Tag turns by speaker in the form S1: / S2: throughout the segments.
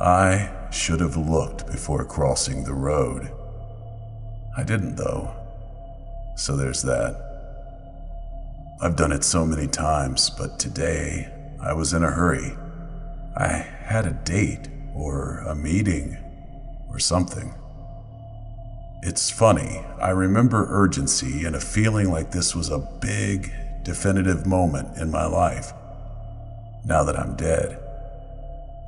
S1: I should have looked before crossing the road. I didn't though, so there's that. I've done it so many times, but today I was in a hurry. I had a date or a meeting or something. It's funny, I remember urgency and a feeling like this was a big, definitive moment in my life. Now that I'm dead,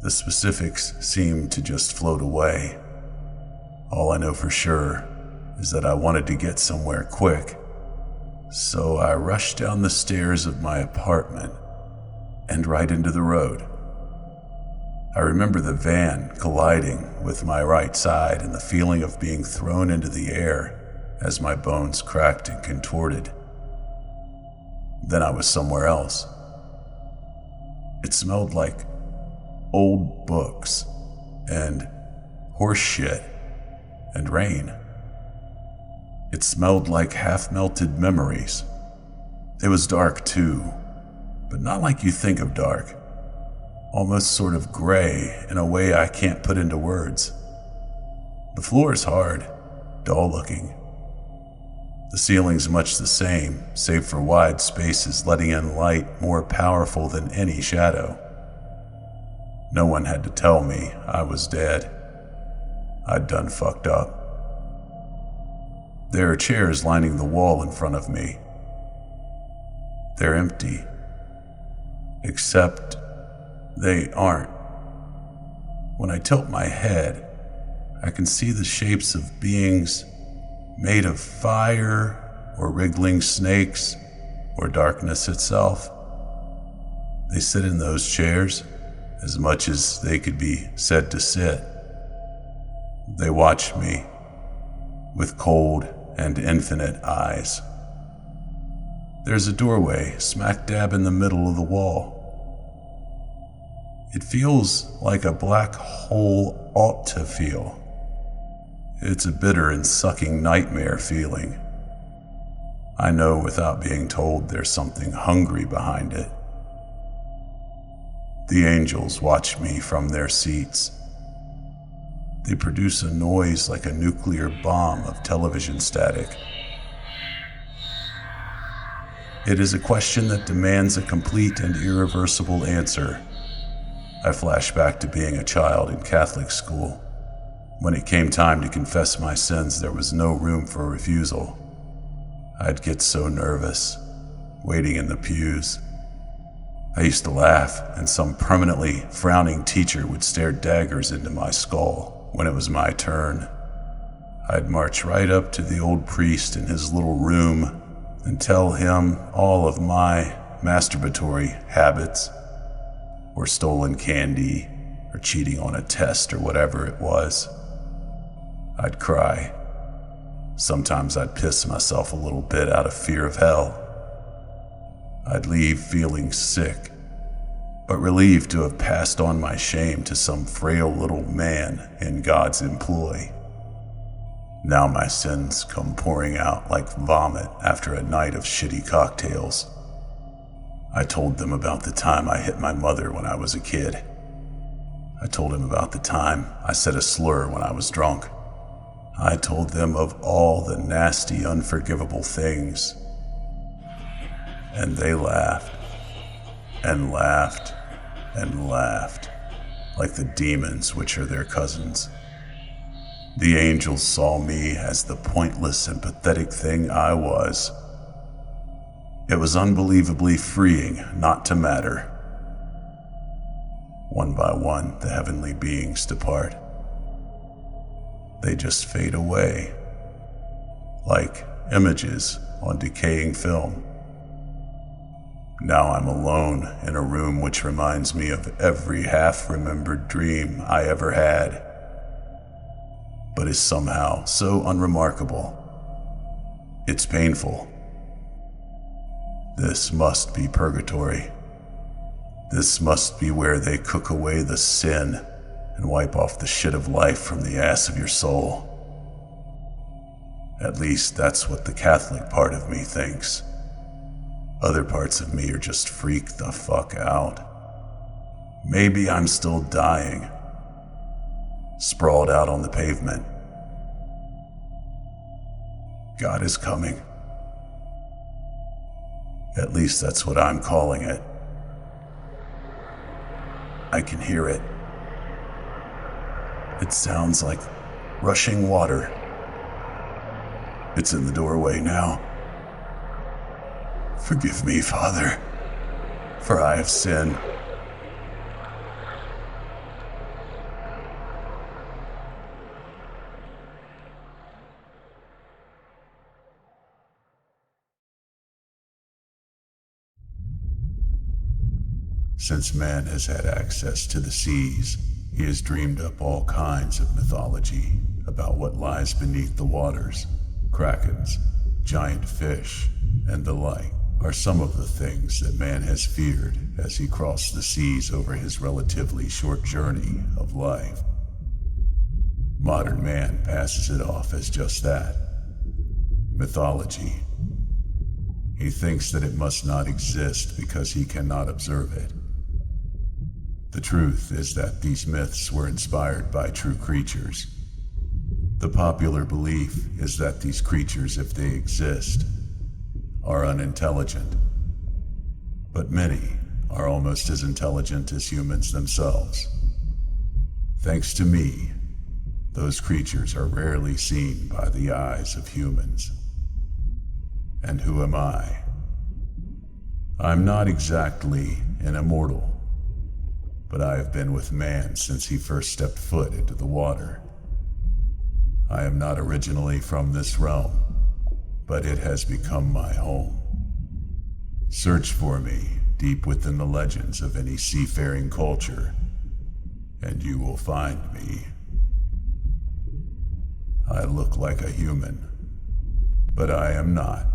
S1: the specifics seem to just float away. All I know for sure is that I wanted to get somewhere quick, so I rushed down the stairs of my apartment and right into the road. I remember the van colliding with my right side and the feeling of being thrown into the air as my bones cracked and contorted. Then I was somewhere else. It smelled like old books and horse shit and rain. It smelled like half-melted memories. It was dark too, but not like you think of dark. Almost sort of gray in a way I can't put into words. The floor is hard, dull looking. The ceiling's much the same, save for wide spaces letting in light more powerful than any shadow. No one had to tell me I was dead. I'd done fucked up. There are chairs lining the wall in front of me. They're empty. Except they aren't. When I tilt my head, I can see the shapes of beings made of fire or wriggling snakes or darkness itself. They sit in those chairs as much as they could be said to sit. They watch me with cold and infinite eyes. There's a doorway smack dab in the middle of the wall. It feels like a black hole ought to feel. It's a bitter and sucking nightmare feeling. I know without being told there's something hungry behind it. The angels watch me from their seats. They produce a noise like a nuclear bomb of television static. It is a question that demands a complete and irreversible answer. I flash back to being a child in Catholic school. When it came time to confess my sins, there was no room for refusal. I'd get so nervous, waiting in the pews. I used to laugh, and some permanently frowning teacher would stare daggers into my skull when it was my turn. I'd march right up to the old priest in his little room and tell him all of my masturbatory habits, or stolen candy, or cheating on a test, or whatever it was. I'd cry. Sometimes I'd piss myself a little bit out of fear of hell. I'd leave feeling sick, but relieved to have passed on my shame to some frail little man in God's employ. Now my sins come pouring out like vomit after a night of shitty cocktails. I told them about the time I hit my mother when I was a kid. I told him about the time I said a slur when I was drunk. I told them of all the nasty, unforgivable things. And they laughed, and laughed, and laughed, like the demons which are their cousins. The angels saw me as the pointless and pathetic thing I was. It was unbelievably freeing not to matter. One by one, the heavenly beings depart. They just fade away, like images on decaying film. Now I'm alone in a room which reminds me of every half-remembered dream I ever had, but is somehow so unremarkable. It's painful. This must be purgatory. This must be where they cook away the sin and wipe off the shit of life from the ass of your soul. At least that's what the Catholic part of me thinks. Other parts of me are just freaked the fuck out. Maybe I'm still dying. sprawled out on the pavement. God is coming. At least that's what I'm calling it. I can hear it. It sounds like rushing water. It's in the doorway now. Forgive me, Father, for I have sinned. Since man has had access to the seas, he has dreamed up all kinds of mythology about what lies beneath the waters. Krakens, giant fish, and the like are some of the things that man has feared as he crossed the seas over his relatively short journey of life. Modern man passes it off as just that, mythology. He thinks that it must not exist because he cannot observe it. The truth is that these myths were inspired by true creatures. The popular belief is that these creatures, if they exist, are unintelligent. But many are almost as intelligent as humans themselves. Thanks to me, those creatures are rarely seen by the eyes of humans. And who am I? I'm not exactly an immortal, but I have been with man since he first stepped foot into the water. I am not originally from this realm, but it has become my home. Search for me deep within the legends of any seafaring culture, and you will find me. I look like a human, but I am not.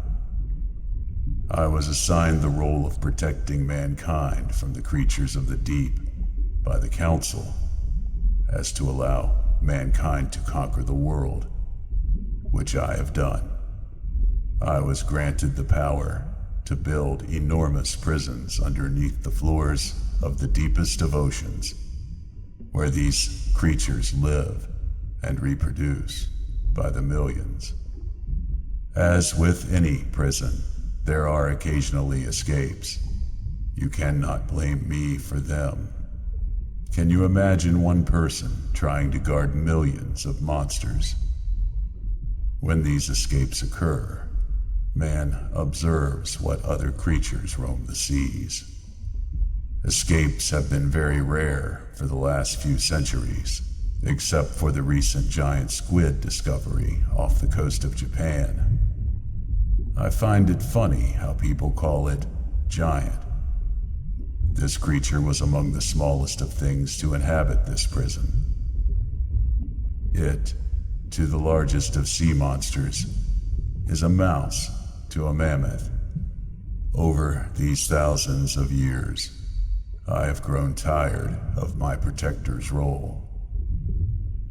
S1: I was assigned the role of protecting mankind from the creatures of the deep by the Council, as to allow mankind to conquer the world, which I have done. I was granted the power to build enormous prisons underneath the floors of the deepest of oceans, where these creatures live and reproduce by the millions. As with any prison, there are occasionally escapes. You cannot blame me for them. Can you imagine one person trying to guard millions of monsters? When these escapes occur, man observes what other creatures roam the seas. Escapes have been very rare for the last few centuries, except for the recent giant squid discovery off the coast of Japan. I find it funny how people call it giant. This creature was among the smallest of things to inhabit this prison. It, to the largest of sea monsters, is a mouse to a mammoth. Over these thousands of years, I have grown tired of my protector's role.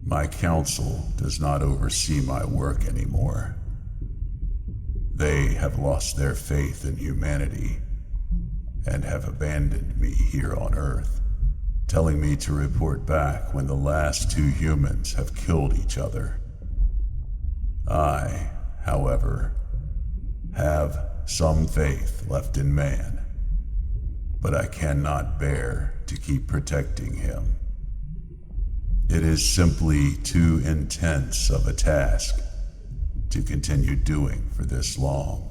S1: My council does not oversee my work anymore. They have lost their faith in humanity and have abandoned me here on Earth, telling me to report back when the last two humans have killed each other. I, however, have some faith left in man, but I cannot bear to keep protecting him. It is simply too intense of a task to continue doing for this long.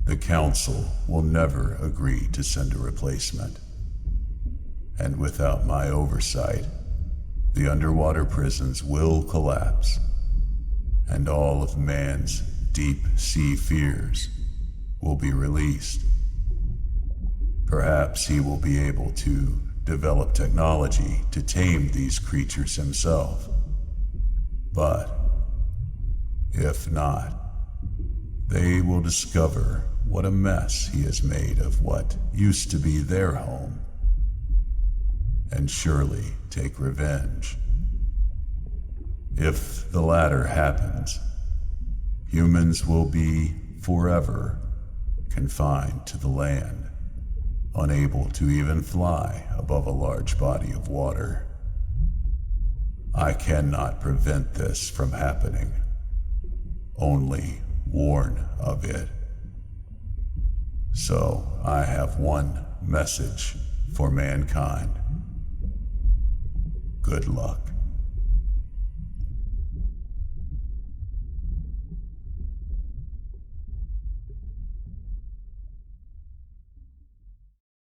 S1: The Council will never agree to send a replacement, and without my oversight, the underwater prisons will collapse, and all of man's deep sea fears will be released. Perhaps he will be able to develop technology to tame these creatures himself. But if not, they will discover what a mess he has made of what used to be their home, and surely take revenge. If the latter happens, humans will be forever confined to the land, unable to even fly above a large body of water. I cannot prevent this from happening, only warn of it. So I have one message for mankind. Good luck.